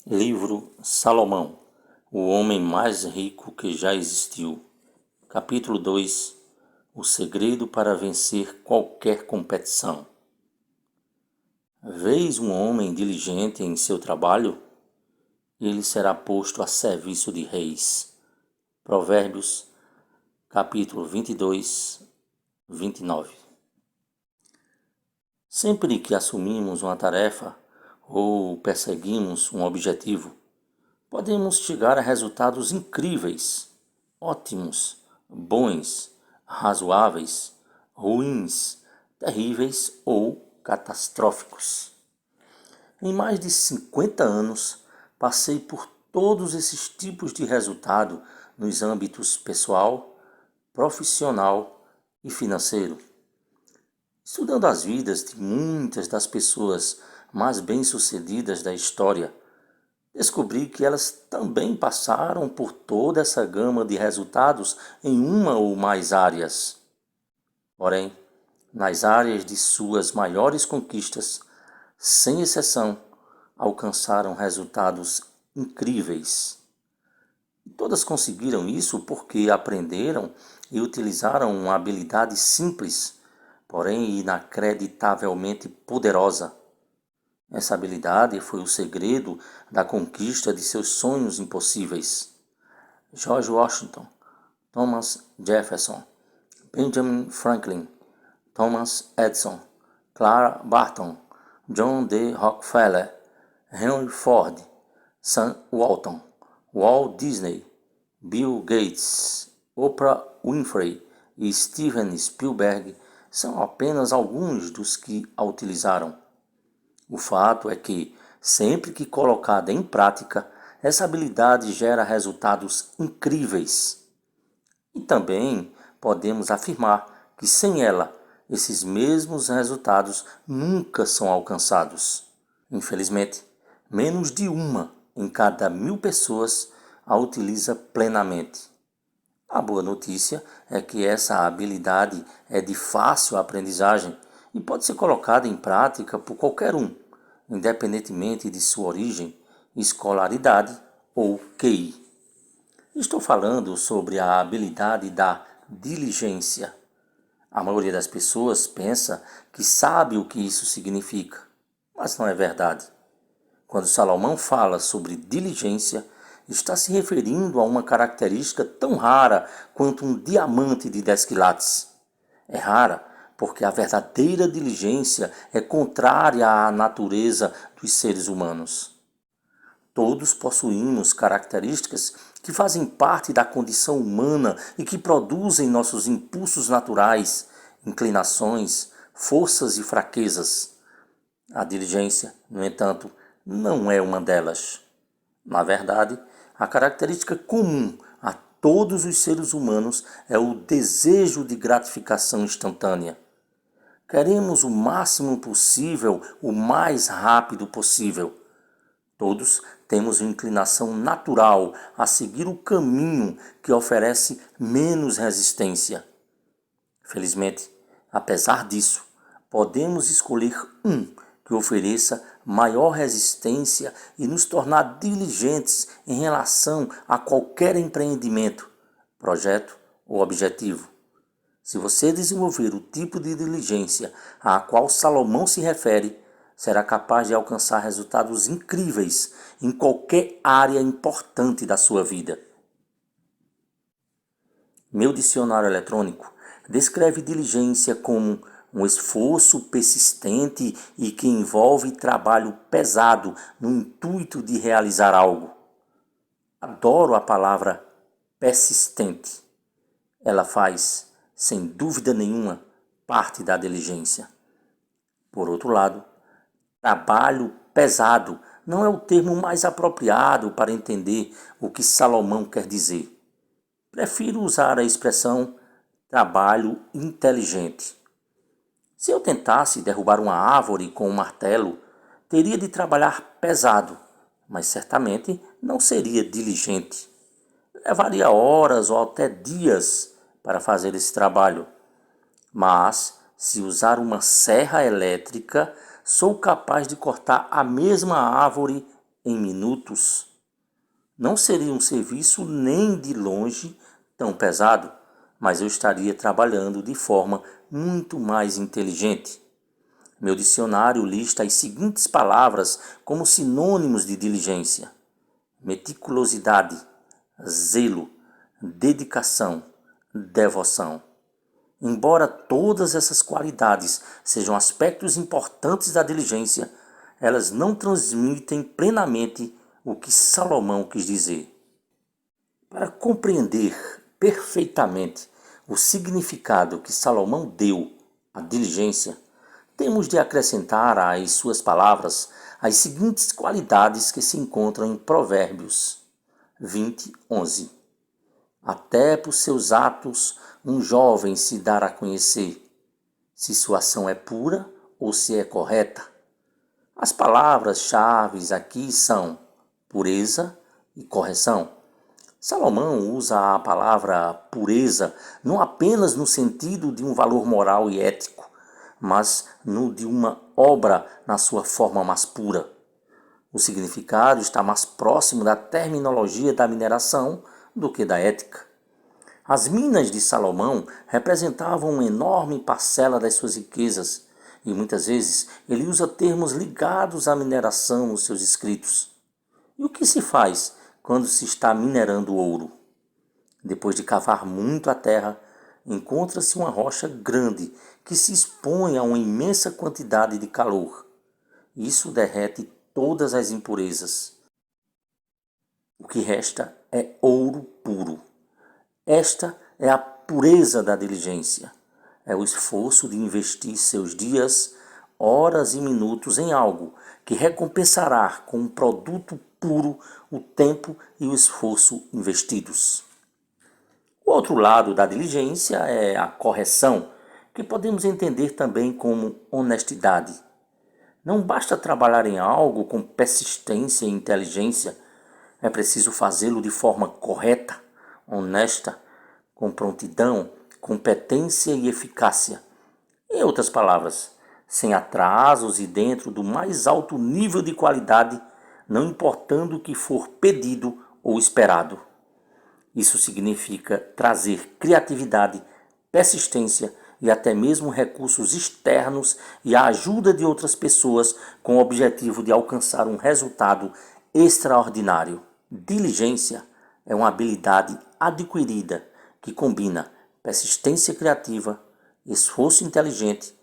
Livro Salomão, o homem mais rico que já existiu. Capítulo 2. O segredo para vencer qualquer competição. Vês um homem diligente em seu trabalho? Ele será posto a serviço de reis. Provérbios, capítulo 22, 29. Sempre que assumimos uma tarefa ou perseguimos um objetivo, podemos chegar a resultados incríveis, ótimos, bons, razoáveis, ruins, terríveis ou catastróficos. Em mais de 50 anos, passei por todos esses tipos de resultado nos âmbitos pessoal, profissional e financeiro. Estudando as vidas de muitas das pessoas mais bem-sucedidas da história, descobri que elas também passaram por toda essa gama de resultados em uma ou mais áreas. Porém, nas áreas de suas maiores conquistas, sem exceção, alcançaram resultados incríveis. E todas conseguiram isso porque aprenderam e utilizaram uma habilidade simples, porém inacreditavelmente poderosa. Essa habilidade foi o segredo da conquista de seus sonhos impossíveis. George Washington, Thomas Jefferson, Benjamin Franklin, Thomas Edison, Clara Barton, John D. Rockefeller, Henry Ford, Sam Walton, Walt Disney, Bill Gates, Oprah Winfrey e Steven Spielberg são apenas alguns dos que a utilizaram. O fato é que, sempre que colocada em prática, essa habilidade gera resultados incríveis. E também podemos afirmar que sem ela, esses mesmos resultados nunca são alcançados. Infelizmente, menos de uma em cada 1000 pessoas a utiliza plenamente. A boa notícia é que essa habilidade é de fácil aprendizagem e pode ser colocada em prática por qualquer um, independentemente de sua origem, escolaridade ou QI. Estou falando sobre a habilidade da diligência. A maioria das pessoas pensa que sabe o que isso significa, mas não é verdade. Quando Salomão fala sobre diligência, está se referindo a uma característica tão rara quanto um diamante de 10 quilates. É rara porque a verdadeira diligência é contrária à natureza dos seres humanos. Todos possuímos características que fazem parte da condição humana e que produzem nossos impulsos naturais, inclinações, forças e fraquezas. A diligência, no entanto, não é uma delas. Na verdade, a característica comum a todos os seres humanos é o desejo de gratificação instantânea. Queremos o máximo possível, o mais rápido possível. Todos temos uma inclinação natural a seguir o caminho que oferece menos resistência. Felizmente, apesar disso, podemos escolher um que ofereça maior resistência e nos tornar diligentes em relação a qualquer empreendimento, projeto ou objetivo. Se você desenvolver o tipo de diligência a qual Salomão se refere, será capaz de alcançar resultados incríveis em qualquer área importante da sua vida. Meu dicionário eletrônico descreve diligência como um esforço persistente e que envolve trabalho pesado no intuito de realizar algo. Adoro a palavra persistente. Ela faz, sem dúvida nenhuma, parte da diligência. Por outro lado, trabalho pesado não é o termo mais apropriado para entender o que Salomão quer dizer. Prefiro usar a expressão trabalho inteligente. Se eu tentasse derrubar uma árvore com um martelo, teria de trabalhar pesado, mas certamente não seria diligente. Levaria horas ou até dias para fazer esse trabalho. Mas, se usar uma serra elétrica, sou capaz de cortar a mesma árvore em minutos, não seria um serviço nem de longe tão pesado, mas eu estaria trabalhando de forma muito mais inteligente. Meu dicionário lista as seguintes palavras como sinônimos de diligência: meticulosidade, zelo, dedicação, devoção. Embora todas essas qualidades sejam aspectos importantes da diligência, elas não transmitem plenamente o que Salomão quis dizer. Para compreender perfeitamente o significado que Salomão deu à diligência, temos de acrescentar às suas palavras as seguintes qualidades que se encontram em Provérbios 20:11. Até por seus atos um jovem se dará a conhecer, se sua ação é pura ou se é correta. As palavras-chave aqui são pureza e correção. Salomão usa a palavra pureza não apenas no sentido de um valor moral e ético, mas no de uma obra na sua forma mais pura. O significado está mais próximo da terminologia da mineração do que da ética. As minas de Salomão representavam uma enorme parcela das suas riquezas, e muitas vezes ele usa termos ligados à mineração nos seus escritos. E o que se faz quando se está minerando ouro? Depois de cavar muito a terra, encontra-se uma rocha grande que se expõe a uma imensa quantidade de calor. Isso derrete todas as impurezas. O que resta é ouro puro. Esta é a pureza da diligência. É o esforço de investir seus dias, horas e minutos em algo que recompensará com um produto puro o tempo e o esforço investidos. O outro lado da diligência é a correção, que podemos entender também como honestidade. Não basta trabalhar em algo com persistência e inteligência, é preciso fazê-lo de forma correta, honesta, com prontidão, competência e eficácia. Em outras palavras, sem atrasos e dentro do mais alto nível de qualidade, não importando o que for pedido ou esperado. Isso significa trazer criatividade, persistência e até mesmo recursos externos e a ajuda de outras pessoas com o objetivo de alcançar um resultado extraordinário. Diligência é uma habilidade adquirida que combina persistência criativa, esforço inteligente,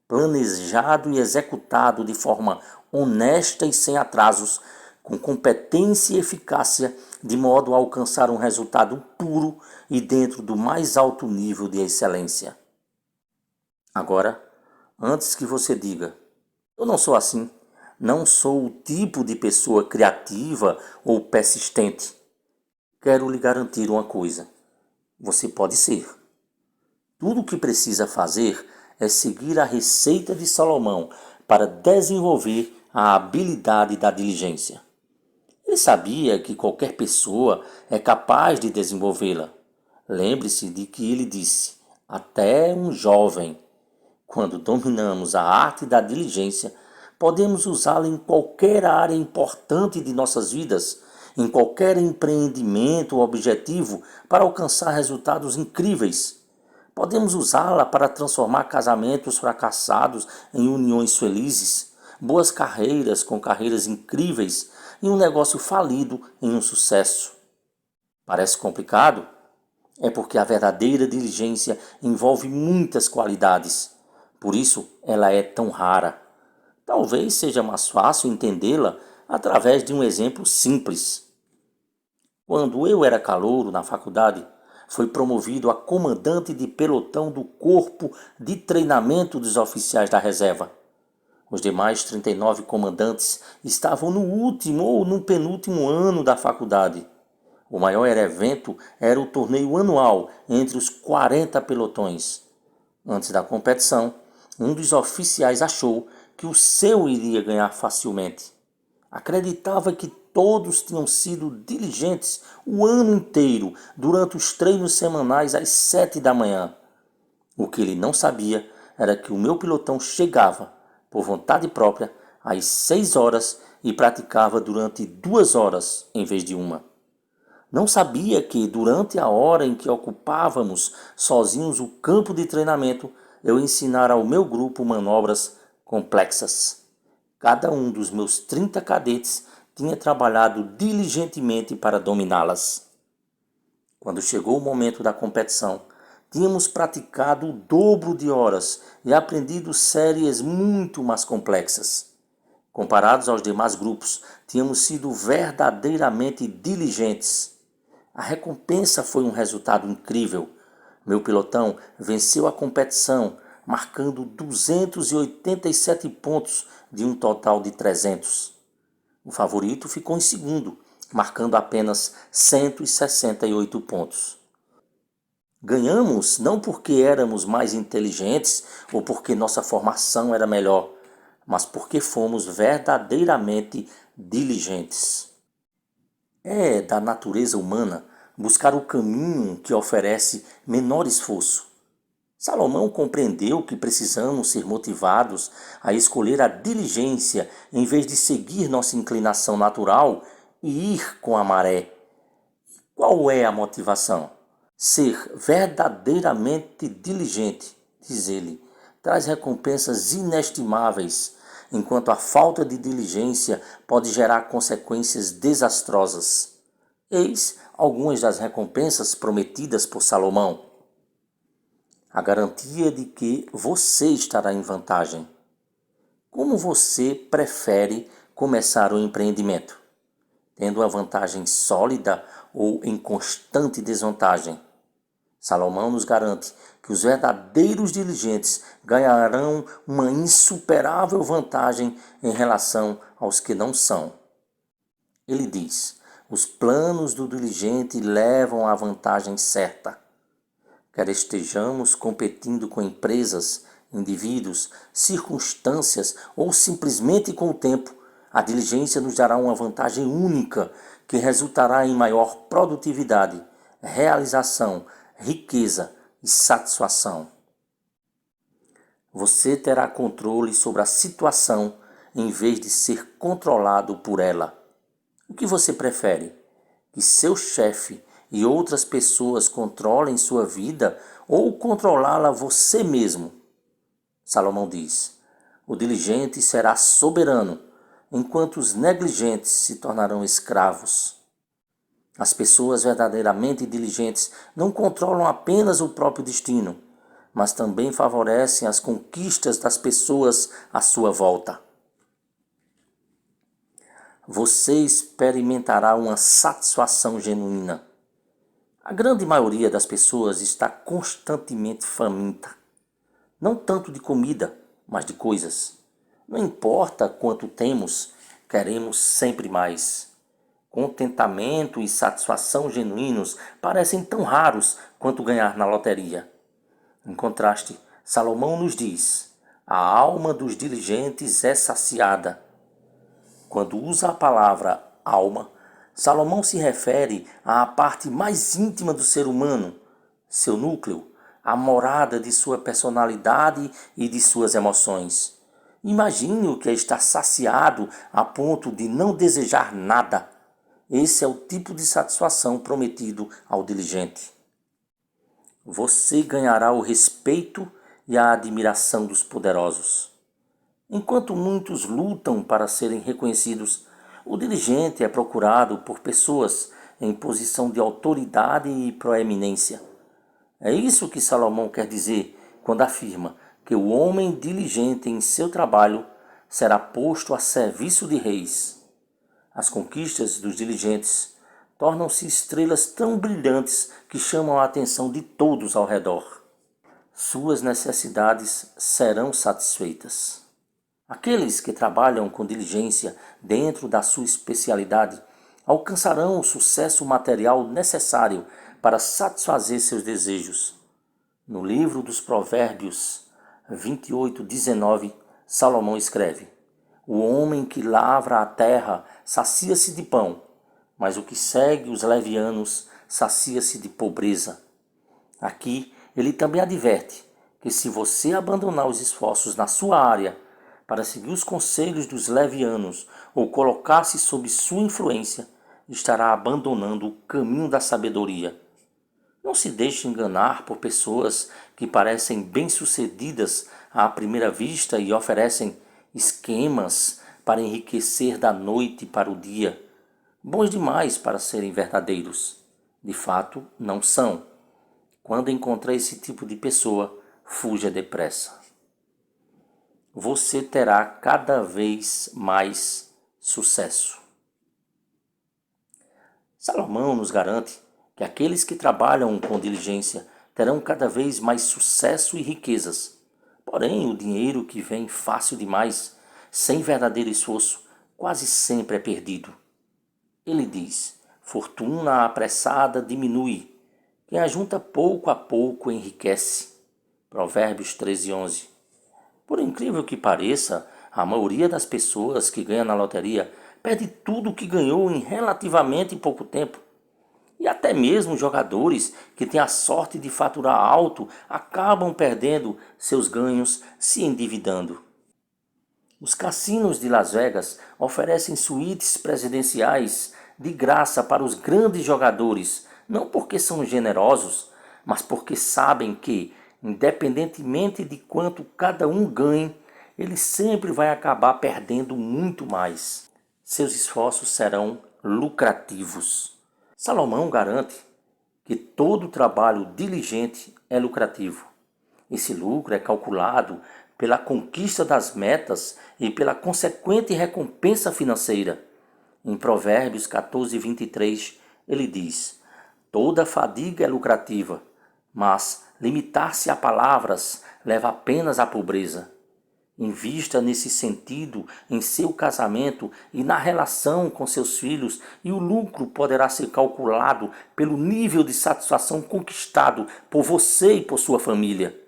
planejado e executado de forma honesta e sem atrasos, com competência e eficácia, de modo a alcançar um resultado puro e dentro do mais alto nível de excelência. Agora, antes que você diga, eu não sou assim, não sou o tipo de pessoa criativa ou persistente, quero lhe garantir uma coisa: você pode ser. Tudo o que precisa fazer é seguir a receita de Salomão para desenvolver a habilidade da diligência. Ele sabia que qualquer pessoa é capaz de desenvolvê-la. Lembre-se de que ele disse, até um jovem. Quando dominamos a arte da diligência, podemos usá-la em qualquer área importante de nossas vidas, em qualquer empreendimento ou objetivo para alcançar resultados incríveis. Podemos usá-la para transformar casamentos fracassados em uniões felizes, boas carreiras com carreiras incríveis e um negócio falido em um sucesso. Parece complicado? É porque a verdadeira diligência envolve muitas qualidades. Por isso, ela é tão rara. Talvez seja mais fácil entendê-la através de um exemplo simples. Quando eu era calouro na faculdade, fui promovido a comandante de pelotão do Corpo de Treinamento dos Oficiais da Reserva. Os demais 39 comandantes estavam no último ou no penúltimo ano da faculdade. O maior evento era o torneio anual entre os 40 pelotões. Antes da competição, um dos oficiais achou que o seu iria ganhar facilmente. Acreditava que todos tinham sido diligentes o ano inteiro durante os treinos semanais às 7 da manhã. O que ele não sabia era que o meu pelotão chegava, por vontade própria, às 6 horas e praticava durante 2 horas em vez de uma. Não sabia que, durante a hora em que ocupávamos sozinhos o campo de treinamento, eu ensinara ao meu grupo manobras complexas. Cada um dos meus 30 cadetes tinha trabalhado diligentemente para dominá-las. Quando chegou o momento da competição, tínhamos praticado o dobro de horas e aprendido séries muito mais complexas. Comparados aos demais grupos, tínhamos sido verdadeiramente diligentes. A recompensa foi um resultado incrível. Meu pelotão venceu a competição, marcando 287 pontos de um total de 300. O favorito ficou em segundo, marcando apenas 168 pontos. Ganhamos não porque éramos mais inteligentes ou porque nossa formação era melhor, mas porque fomos verdadeiramente diligentes. É da natureza humana buscar o caminho que oferece menor esforço. Salomão compreendeu que precisamos ser motivados a escolher a diligência em vez de seguir nossa inclinação natural e ir com a maré. Qual é a motivação? Ser verdadeiramente diligente, diz ele, traz recompensas inestimáveis, enquanto a falta de diligência pode gerar consequências desastrosas. Eis algumas das recompensas prometidas por Salomão. A garantia de que você estará em vantagem. Como você prefere começar o empreendimento? Tendo uma vantagem sólida ou em constante desvantagem? Salomão nos garante que os verdadeiros diligentes ganharão uma insuperável vantagem em relação aos que não são. Ele diz: os planos do diligente levam à vantagem certa. Quer estejamos competindo com empresas, indivíduos, circunstâncias ou simplesmente com o tempo, a diligência nos dará uma vantagem única que resultará em maior produtividade, realização, riqueza e satisfação. Você terá controle sobre a situação em vez de ser controlado por ela. O que você prefere? Que seu chefe e outras pessoas controlem sua vida ou controlá-la você mesmo? Salomão diz: o diligente será soberano, enquanto os negligentes se tornarão escravos. As pessoas verdadeiramente diligentes não controlam apenas o próprio destino, mas também favorecem as conquistas das pessoas à sua volta. Você experimentará uma satisfação genuína. A grande maioria das pessoas está constantemente faminta. Não tanto de comida, mas de coisas. Não importa quanto temos, queremos sempre mais. Contentamento e satisfação genuínos parecem tão raros quanto ganhar na loteria. Em contraste, Salomão nos diz: a alma dos diligentes é saciada. Quando usa a palavra alma, Salomão se refere à parte mais íntima do ser humano, seu núcleo, a morada de sua personalidade e de suas emoções. Imagine o que é estar saciado a ponto de não desejar nada. Esse é o tipo de satisfação prometido ao diligente. Você ganhará o respeito e a admiração dos poderosos. Enquanto muitos lutam para serem reconhecidos, o diligente é procurado por pessoas em posição de autoridade e proeminência. É isso que Salomão quer dizer quando afirma que o homem diligente em seu trabalho será posto a serviço de reis. As conquistas dos diligentes tornam-se estrelas tão brilhantes que chamam a atenção de todos ao redor. Suas necessidades serão satisfeitas. Aqueles que trabalham com diligência dentro da sua especialidade alcançarão o sucesso material necessário para satisfazer seus desejos. No livro dos Provérbios 28:19, Salomão escreve: o homem que lavra a terra sacia-se de pão, mas o que segue os levianos sacia-se de pobreza. Aqui ele também adverte que se você abandonar os esforços na sua área, para seguir os conselhos dos levianos ou colocar-se sob sua influência, estará abandonando o caminho da sabedoria. Não se deixe enganar por pessoas que parecem bem-sucedidas à primeira vista e oferecem esquemas para enriquecer da noite para o dia, bons demais para serem verdadeiros. De fato, não são. Quando encontrar esse tipo de pessoa, fuja depressa. Você terá cada vez mais sucesso. Salomão nos garante que aqueles que trabalham com diligência terão cada vez mais sucesso e riquezas. Porém, o dinheiro que vem fácil demais, sem verdadeiro esforço, quase sempre é perdido. Ele diz: fortuna apressada diminui, quem ajunta pouco a pouco enriquece. Provérbios 13:11. Por incrível que pareça, a maioria das pessoas que ganha na loteria perde tudo o que ganhou em relativamente pouco tempo. E até mesmo jogadores que têm a sorte de faturar alto acabam perdendo seus ganhos se endividando. Os cassinos de Las Vegas oferecem suítes presidenciais de graça para os grandes jogadores, não porque são generosos, mas porque sabem que, independentemente de quanto cada um ganhe, ele sempre vai acabar perdendo muito mais. Seus esforços serão lucrativos. Salomão garante que todo trabalho diligente é lucrativo. Esse lucro é calculado pela conquista das metas e pela consequente recompensa financeira. Em Provérbios 14:23, ele diz: toda fadiga é lucrativa, mas limitar-se a palavras leva apenas à pobreza. Invista nesse sentido em seu casamento e na relação com seus filhos, e o lucro poderá ser calculado pelo nível de satisfação conquistado por você e por sua família.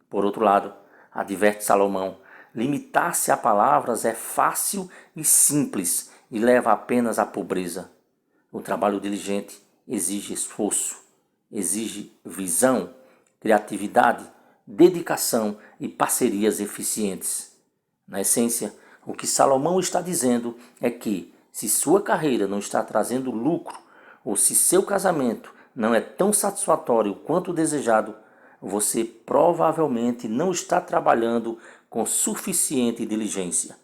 Por outro lado, adverte Salomão, limitar-se a palavras é fácil e simples e leva apenas à pobreza. O trabalho diligente exige esforço, exige visão, criatividade, dedicação e parcerias eficientes. Na essência, o que Salomão está dizendo é que, se sua carreira não está trazendo lucro, ou se seu casamento não é tão satisfatório quanto desejado, você provavelmente não está trabalhando com suficiente diligência.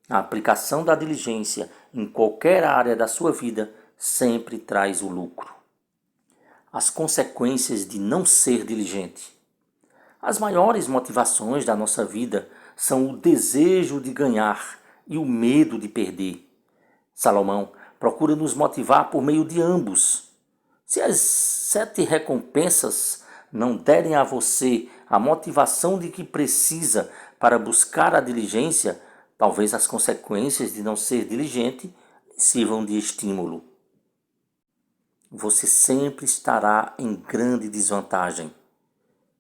A aplicação da diligência em qualquer área da sua vida sempre traz o lucro. As consequências de não ser diligente. As maiores motivações da nossa vida são o desejo de ganhar e o medo de perder. Salomão procura nos motivar por meio de ambos. Se as 7 recompensas não derem a você a motivação de que precisa para buscar a diligência, talvez as consequências de não ser diligente sirvam de estímulo. Você sempre estará em grande desvantagem.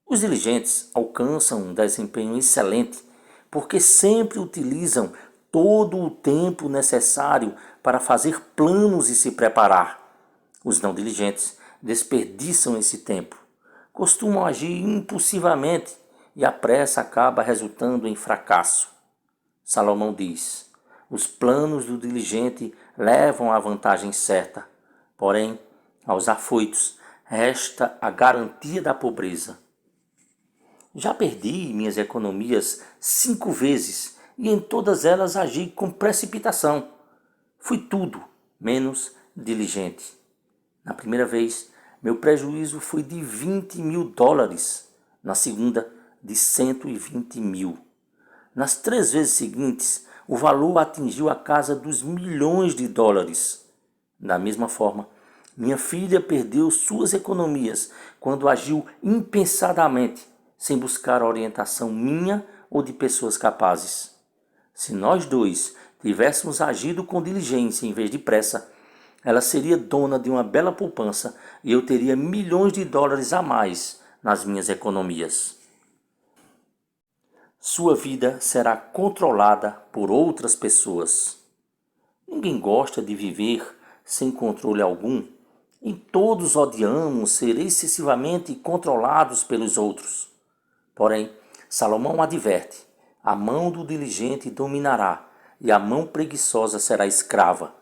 Os diligentes alcançam um desempenho excelente porque sempre utilizam todo o tempo necessário para fazer planos e se preparar. Os não diligentes desperdiçam esse tempo, costumam agir impulsivamente e a pressa acaba resultando em fracasso. Salomão diz: os planos do diligente levam à vantagem certa, porém, aos afoitos resta a garantia da pobreza. Já perdi minhas economias 5 vezes e em todas elas agi com precipitação. Fui tudo menos diligente. Na primeira vez, meu prejuízo foi de $20.000. Na segunda, de 120 mil. Nas 3 vezes seguintes, o valor atingiu a casa dos milhões de dólares. Da mesma forma, minha filha perdeu suas economias quando agiu impensadamente, sem buscar a orientação minha ou de pessoas capazes. Se nós dois tivéssemos agido com diligência em vez de pressa, ela seria dona de uma bela poupança e eu teria milhões de dólares a mais nas minhas economias. Sua vida será controlada por outras pessoas. Ninguém gosta de viver sem controle algum e todos odiamos ser excessivamente controlados pelos outros. Porém, Salomão adverte: A mão do diligente dominará, e a mão preguiçosa será escrava.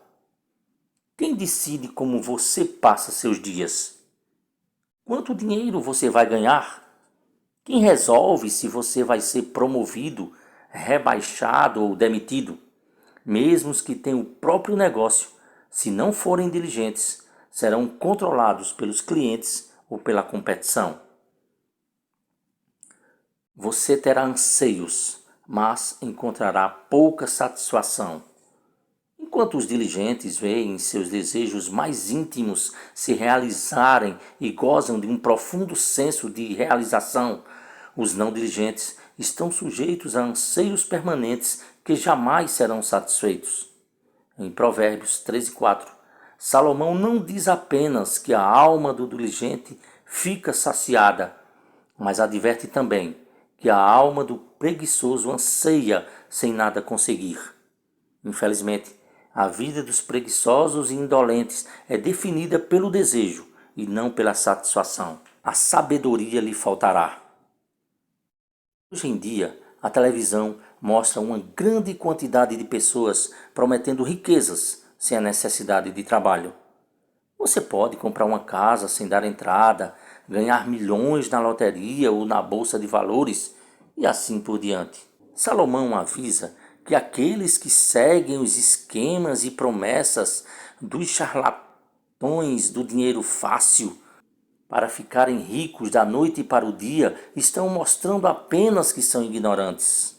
Quem decide como você passa seus dias? Quanto dinheiro você vai ganhar? Quem resolve se você vai ser promovido, rebaixado ou demitido? Mesmo os que têm o próprio negócio, se não forem diligentes, serão controlados pelos clientes ou pela competição. Você terá anseios, mas encontrará pouca satisfação. Enquanto os diligentes veem seus desejos mais íntimos se realizarem e gozam de um profundo senso de realização, os não diligentes estão sujeitos a anseios permanentes que jamais serão satisfeitos. Em Provérbios 13:4, Salomão não diz apenas que a alma do diligente fica saciada, mas adverte também que a alma do preguiçoso anseia sem nada conseguir. Infelizmente, a vida dos preguiçosos e indolentes é definida pelo desejo e não pela satisfação. A sabedoria lhe faltará. Hoje em dia, a televisão mostra uma grande quantidade de pessoas prometendo riquezas sem a necessidade de trabalho. Você pode comprar uma casa sem dar entrada, ganhar milhões na loteria ou na bolsa de valores e assim por diante. Salomão avisa que aqueles que seguem os esquemas e promessas dos charlatões do dinheiro fácil para ficarem ricos da noite para o dia estão mostrando apenas que são ignorantes.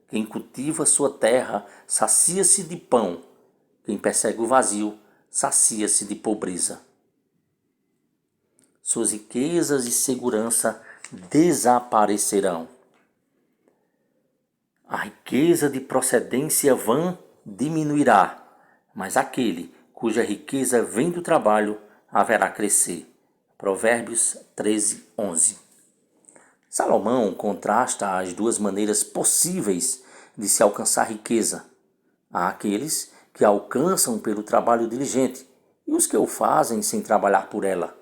Quem cultiva sua terra sacia-se de pão, quem persegue o vazio sacia-se de pobreza. Suas riquezas e segurança desaparecerão. A riqueza de procedência vã diminuirá, mas aquele cuja riqueza vem do trabalho haverá crescer. Provérbios 13:11. Salomão contrasta as duas maneiras possíveis de se alcançar riqueza. Há aqueles que a alcançam pelo trabalho diligente e os que o fazem sem trabalhar por ela.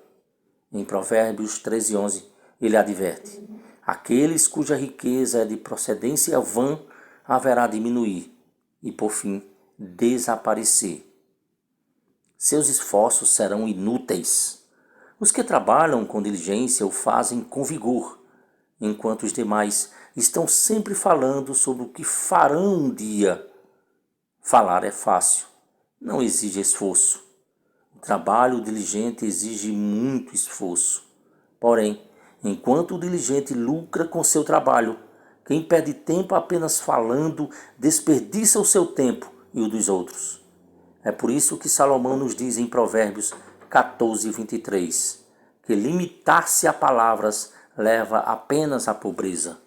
Em Provérbios 13:11, ele adverte: aqueles cuja riqueza é de procedência vã haverá diminuir e, por fim, desaparecer. Seus esforços serão inúteis. Os que trabalham com diligência o fazem com vigor, enquanto os demais estão sempre falando sobre o que farão um dia. Falar é fácil, não exige esforço. O trabalho diligente exige muito esforço. Porém, enquanto o diligente lucra com seu trabalho, quem perde tempo apenas falando desperdiça o seu tempo e o dos outros. É por isso que Salomão nos diz em Provérbios 14:23, que limitar-se a palavras leva apenas à pobreza.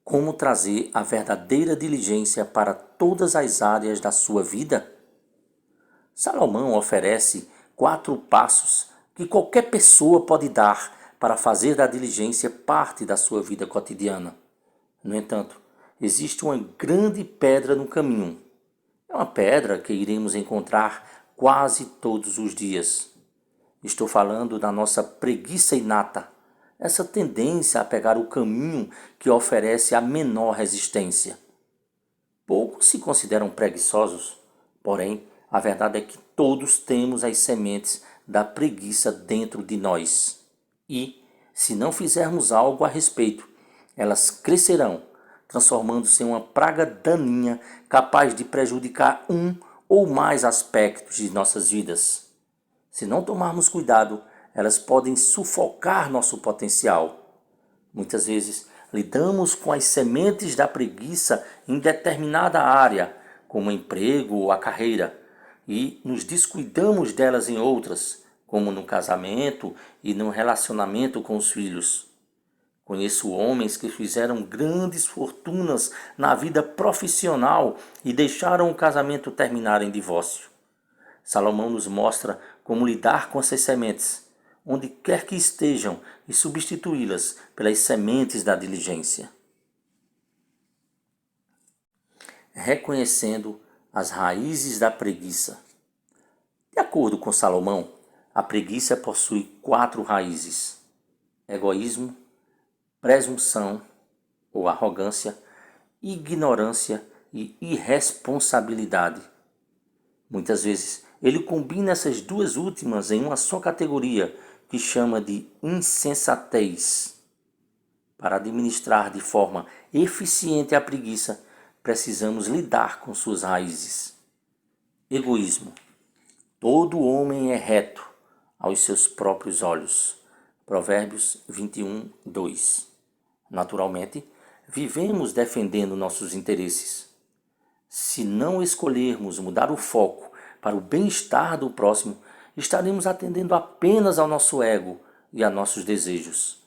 Como trazer a verdadeira diligência para todas as áreas da sua vida? Salomão oferece 4 passos que qualquer pessoa pode dar para fazer da diligência parte da sua vida cotidiana. No entanto, existe uma grande pedra no caminho. É uma pedra que iremos encontrar quase todos os dias. Estou falando da nossa preguiça inata, essa tendência a pegar o caminho que oferece a menor resistência. Poucos se consideram preguiçosos, porém, a verdade é que todos temos as sementes da preguiça dentro de nós. E, se não fizermos algo a respeito, elas crescerão, transformando-se em uma praga daninha capaz de prejudicar um ou mais aspectos de nossas vidas. Se não tomarmos cuidado, elas podem sufocar nosso potencial. Muitas vezes, lidamos com as sementes da preguiça em determinada área, como o emprego ou a carreira, e nos descuidamos delas em outras, como no casamento e no relacionamento com os filhos. Conheço homens que fizeram grandes fortunas na vida profissional e deixaram o casamento terminar em divórcio. Salomão nos mostra como lidar com essas sementes, onde quer que estejam, e substituí-las pelas sementes da diligência. Reconhecendo as raízes da preguiça. De acordo com Salomão, a preguiça possui 4 raízes: egoísmo, presunção, ou arrogância, ignorância e irresponsabilidade. Muitas vezes ele combina essas duas últimas em uma só categoria, que chama de insensatez. Para administrar de forma eficiente a preguiça, precisamos lidar com suas raízes. Egoísmo. Todo homem é reto aos seus próprios olhos. Provérbios 21, 2. Naturalmente, vivemos defendendo nossos interesses. Se não escolhermos mudar o foco para o bem-estar do próximo, estaremos atendendo apenas ao nosso ego e a nossos desejos.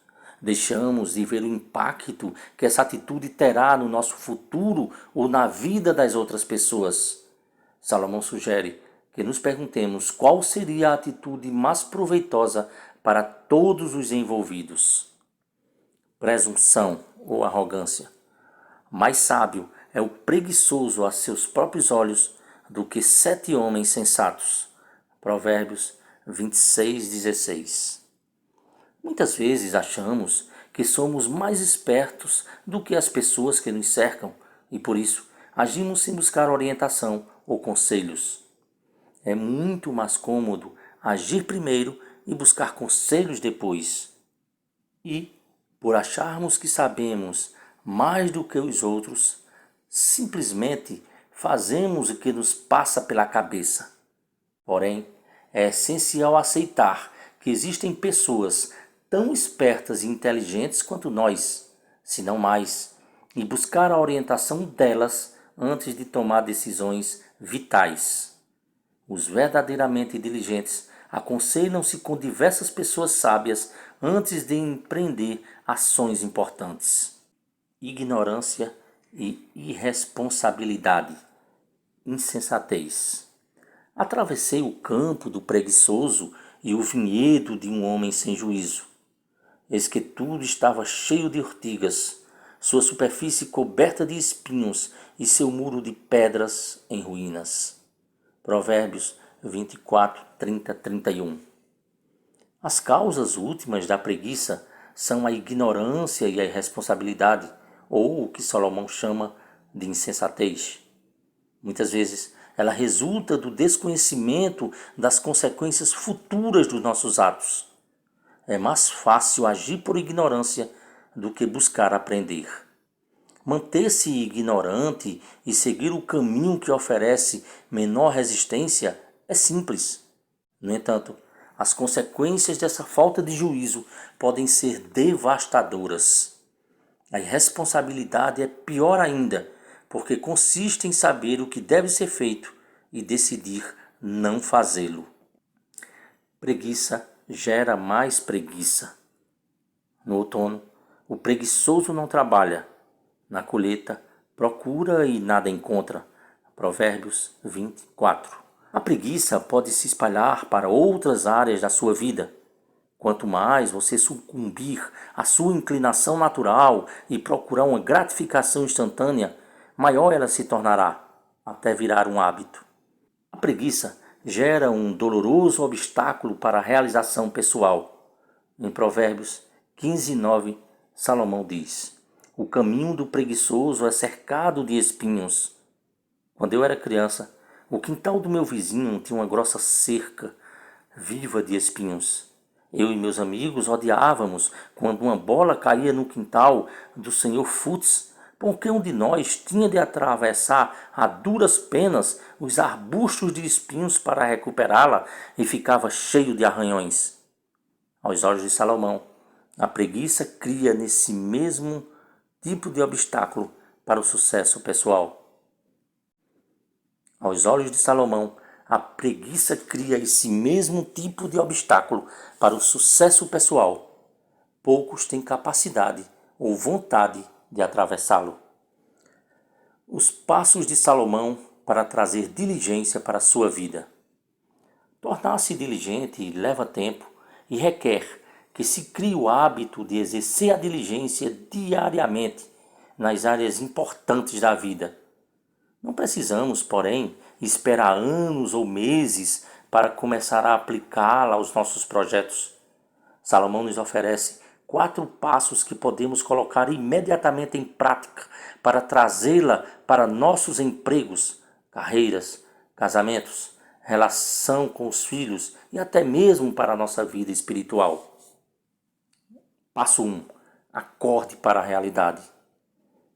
Deixamos de ver o impacto que essa atitude terá no nosso futuro ou na vida das outras pessoas. Salomão sugere que nos perguntemos qual seria a atitude mais proveitosa para todos os envolvidos. Presunção ou arrogância. Mais sábio é o preguiçoso a seus próprios olhos do que 7 homens sensatos. Provérbios 26:16. Muitas vezes achamos que somos mais espertos do que as pessoas que nos cercam e por isso agimos sem buscar orientação ou conselhos. É muito mais cômodo agir primeiro e buscar conselhos depois. E, por acharmos que sabemos mais do que os outros, simplesmente fazemos o que nos passa pela cabeça. Porém, é essencial aceitar que existem pessoas tão espertas e inteligentes quanto nós, se não mais, e buscar a orientação delas antes de tomar decisões vitais. Os verdadeiramente diligentes aconselham-se com diversas pessoas sábias antes de empreender ações importantes. Ignorância e irresponsabilidade. Insensatez. Atravessei o campo do preguiçoso e o vinhedo de um homem sem juízo. Eis que tudo estava cheio de urtigas, sua superfície coberta de espinhos e seu muro de pedras em ruínas. Provérbios 24, 30, 31. As causas últimas da preguiça são a ignorância e a irresponsabilidade, ou o que Salomão chama de insensatez. Muitas vezes ela resulta do desconhecimento das consequências futuras dos nossos atos. É mais fácil agir por ignorância do que buscar aprender. Manter-se ignorante e seguir o caminho que oferece menor resistência é simples. No entanto, as consequências dessa falta de juízo podem ser devastadoras. A irresponsabilidade é pior ainda, porque consiste em saber o que deve ser feito e decidir não fazê-lo. Preguiça gera mais preguiça. No outono, o preguiçoso não trabalha. Na colheita, procura e nada encontra. Provérbios 24. A preguiça pode se espalhar para outras áreas da sua vida. Quanto mais você sucumbir à sua inclinação natural e procurar uma gratificação instantânea, maior ela se tornará, até virar um hábito. A preguiça gera um doloroso obstáculo para a realização pessoal. Em Provérbios 15:9, Salomão diz: o caminho do preguiçoso é cercado de espinhos. Quando eu era criança, o quintal do meu vizinho tinha uma grossa cerca viva de espinhos. Eu e meus amigos odiávamos quando uma bola caía no quintal do senhor Futs, porque um de nós tinha de atravessar a duras penas os arbustos de espinhos para recuperá-la e ficava cheio de arranhões. Aos olhos de Salomão, a preguiça cria nesse mesmo tipo de obstáculo para o sucesso pessoal. Aos olhos de Salomão, a preguiça cria esse mesmo tipo de obstáculo para o sucesso pessoal. Poucos têm capacidade ou vontade de atravessá-lo. Os passos de Salomão para trazer diligência para a sua vida. Tornar-se diligente leva tempo e requer que se crie o hábito de exercer a diligência diariamente nas áreas importantes da vida. Não precisamos, porém, esperar anos ou meses para começar a aplicá-la aos nossos projetos. Salomão nos oferece 4 passos que podemos colocar imediatamente em prática para trazê-la para nossos empregos, carreiras, casamentos, relação com os filhos e até mesmo para a nossa vida espiritual. Passo 1. Acorde para a realidade.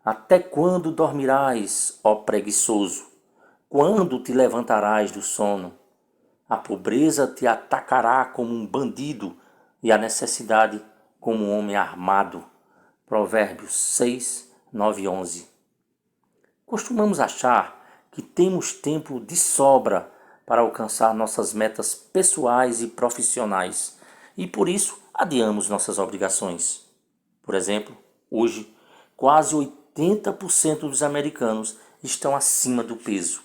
Até quando dormirás, ó preguiçoso? Quando te levantarás do sono? A pobreza te atacará como um bandido e a necessidade como um homem armado. Provérbios 6, 9 e 11. Costumamos achar que temos tempo de sobra para alcançar nossas metas pessoais e profissionais e por isso adiamos nossas obrigações. Por exemplo, hoje, quase 80% dos americanos estão acima do peso.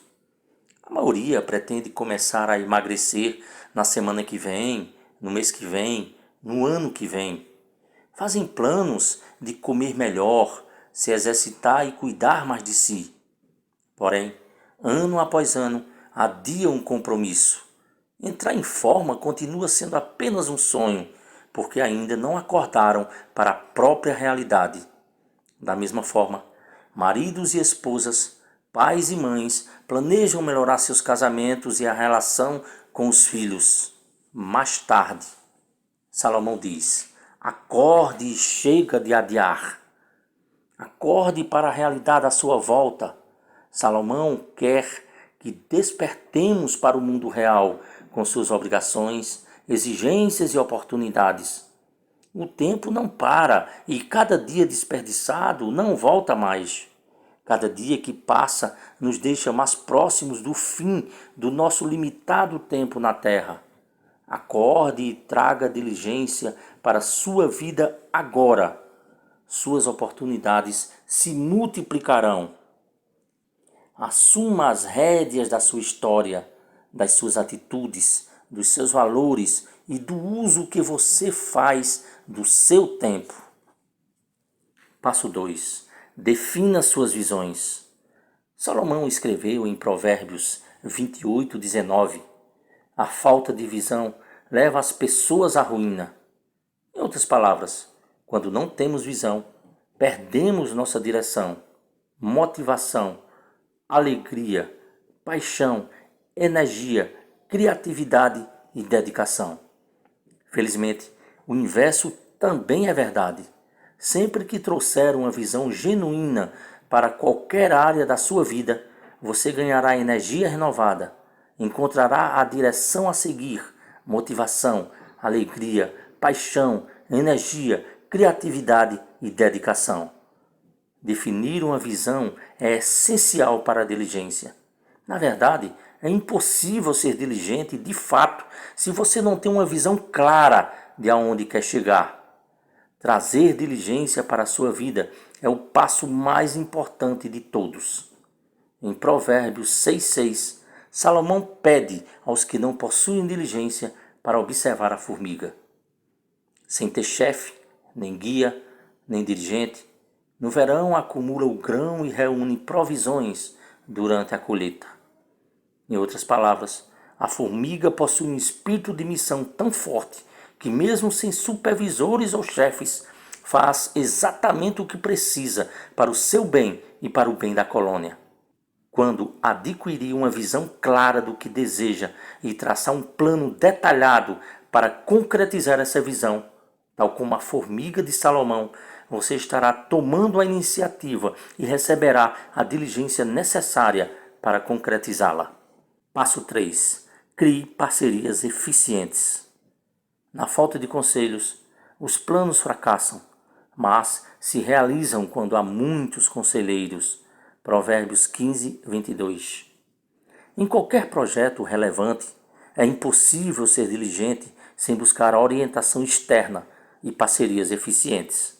A maioria pretende começar a emagrecer na semana que vem, no mês que vem, no ano que vem. Fazem planos de comer melhor, se exercitar e cuidar mais de si. Porém, ano após ano, adiam um compromisso. Entrar em forma continua sendo apenas um sonho, porque ainda não acordaram para a própria realidade. Da mesma forma, maridos e esposas, pais e mães planejam melhorar seus casamentos e a relação com os filhos. Mais tarde, Salomão diz: acorde e chega de adiar. Acorde para a realidade à sua volta. Salomão quer que despertemos para o mundo real com suas obrigações, exigências e oportunidades. O tempo não para e cada dia desperdiçado não volta mais. Cada dia que passa nos deixa mais próximos do fim do nosso limitado tempo na terra. Acorde e traga diligência para a sua vida agora. Suas oportunidades se multiplicarão. Assuma as rédeas da sua história, das suas atitudes, dos seus valores e do uso que você faz do seu tempo. Passo 2. Defina suas visões. Salomão escreveu em Provérbios 28, 19: a falta de visão leva as pessoas à ruína. Em outras palavras, quando não temos visão, perdemos nossa direção, motivação, alegria, paixão, energia, criatividade e dedicação. Felizmente, o inverso também é verdade. Sempre que trouxer uma visão genuína para qualquer área da sua vida, você ganhará energia renovada, encontrará a direção a seguir, motivação, alegria, paixão, energia, criatividade e dedicação. Definir uma visão é essencial para a diligência. Na verdade, é impossível ser diligente de fato se você não tem uma visão clara de aonde quer chegar. Trazer diligência para a sua vida é o passo mais importante de todos. Em Provérbios 6,6, Salomão pede aos que não possuem diligência para observar a formiga. Sem ter chefe, nem guia, nem dirigente, no verão acumula o grão e reúne provisões durante a colheita. Em outras palavras, a formiga possui um espírito de missão tão forte que mesmo sem supervisores ou chefes, faz exatamente o que precisa para o seu bem e para o bem da colônia. Quando adquirir uma visão clara do que deseja e traçar um plano detalhado para concretizar essa visão, tal como a formiga de Salomão, você estará tomando a iniciativa e receberá a diligência necessária para concretizá-la. Passo 3. Crie parcerias eficientes. Na falta de conselhos, os planos fracassam, mas se realizam quando há muitos conselheiros. Provérbios 15, 22. Em qualquer projeto relevante, é impossível ser diligente sem buscar orientação externa e parcerias eficientes.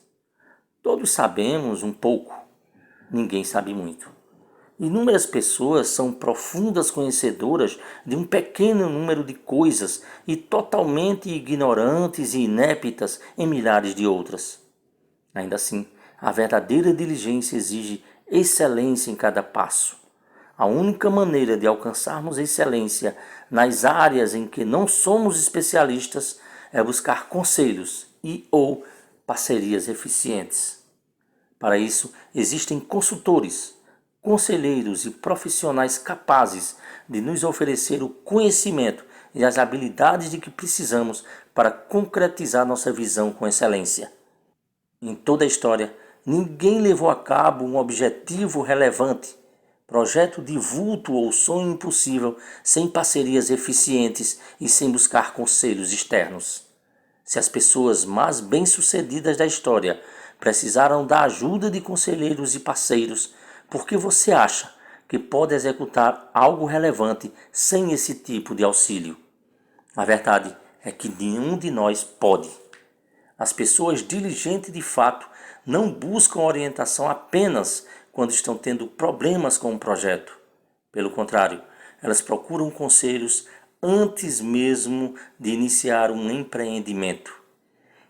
Todos sabemos um pouco, ninguém sabe muito. Inúmeras pessoas são profundas conhecedoras de um pequeno número de coisas e totalmente ignorantes e ineptas em milhares de outras. Ainda assim, a verdadeira diligência exige excelência em cada passo. A única maneira de alcançarmos excelência nas áreas em que não somos especialistas é buscar conselhos e ou parcerias eficientes. Para isso, existem consultores, conselheiros e profissionais capazes de nos oferecer o conhecimento e as habilidades de que precisamos para concretizar nossa visão com excelência. Em toda a história, ninguém levou a cabo um objetivo relevante, projeto de vulto ou sonho impossível sem parcerias eficientes e sem buscar conselhos externos. Se as pessoas mais bem-sucedidas da história precisaram da ajuda de conselheiros e parceiros, por que você acha que pode executar algo relevante sem esse tipo de auxílio? A verdade é que nenhum de nós pode. As pessoas diligentes de fato não buscam orientação apenas quando estão tendo problemas com um projeto. Pelo contrário, elas procuram conselhos antes mesmo de iniciar um empreendimento.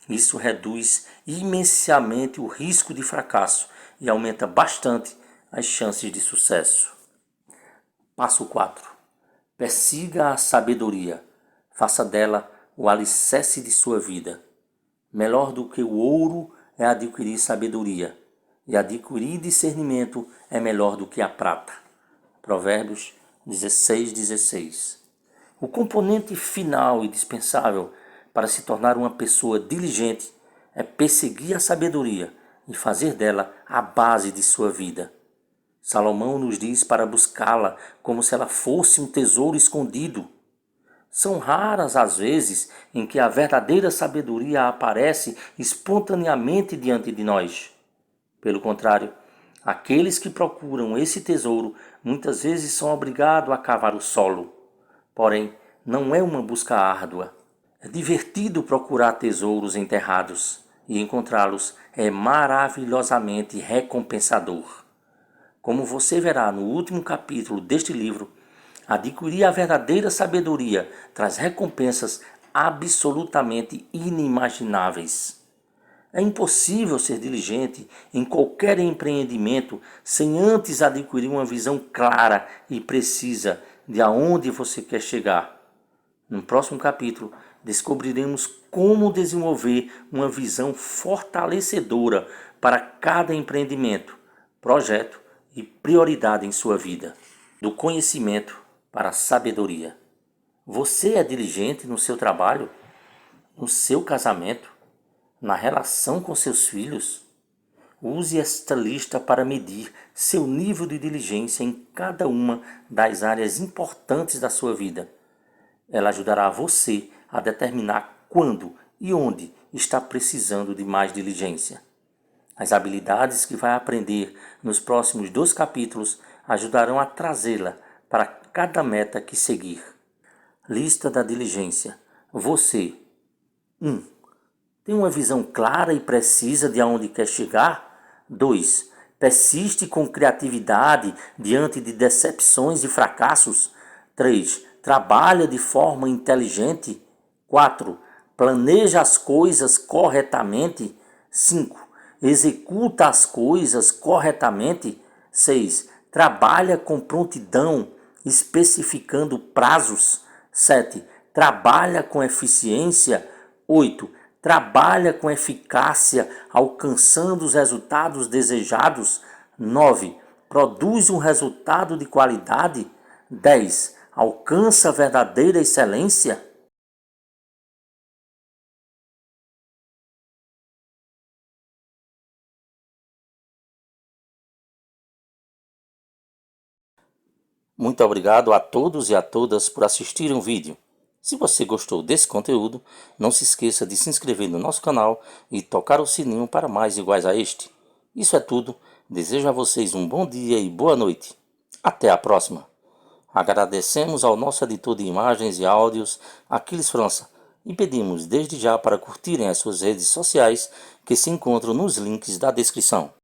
Isso reduz imensamente o risco de fracasso e aumenta bastante as chances de sucesso. Passo 4. Persiga a sabedoria. Faça dela o alicerce de sua vida. Melhor do que o ouro é adquirir sabedoria, e adquirir discernimento é melhor do que a prata. Provérbios 16:16. O componente final e dispensável para se tornar uma pessoa diligente é perseguir a sabedoria e fazer dela a base de sua vida. Salomão nos diz para buscá-la como se ela fosse um tesouro escondido. São raras as vezes em que a verdadeira sabedoria aparece espontaneamente diante de nós. Pelo contrário, aqueles que procuram esse tesouro muitas vezes são obrigados a cavar o solo. Porém, não é uma busca árdua. É divertido procurar tesouros enterrados e encontrá-los é maravilhosamente recompensador. Como você verá no último capítulo deste livro, adquirir a verdadeira sabedoria traz recompensas absolutamente inimagináveis. É impossível ser diligente em qualquer empreendimento sem antes adquirir uma visão clara e precisa de aonde você quer chegar. No próximo capítulo, descobriremos como desenvolver uma visão fortalecedora para cada empreendimento, projeto e prioridade em sua vida. Do conhecimento para a sabedoria. Você é diligente no seu trabalho, no seu casamento, na relação com seus filhos? Use esta lista para medir seu nível de diligência em cada uma das áreas importantes da sua vida. Ela ajudará você a determinar quando e onde está precisando de mais diligência. As habilidades que vai aprender nos próximos 2 capítulos ajudarão a trazê-la para cada meta que seguir. Lista da diligência. Você. 1. Tem uma visão clara e precisa de aonde quer chegar? 2. Persiste com criatividade diante de decepções e fracassos? 3. Trabalha de forma inteligente? 4. Planeja as coisas corretamente? 5. Executa as coisas corretamente? 6. Trabalha com prontidão, especificando prazos? 7. Trabalha com eficiência? 8. Trabalha com eficácia, alcançando os resultados desejados? 9. Produz um resultado de qualidade? 10. Alcança verdadeira excelência? Muito obrigado a todos e a todas por assistirem o vídeo. Se você gostou desse conteúdo, não se esqueça de se inscrever no nosso canal e tocar o sininho para mais iguais a este. Isso é tudo. Desejo a vocês um bom dia e boa noite. Até a próxima. Agradecemos ao nosso editor de imagens e áudios, Aquiles França, e pedimos desde já para curtirem as suas redes sociais que se encontram nos links da descrição.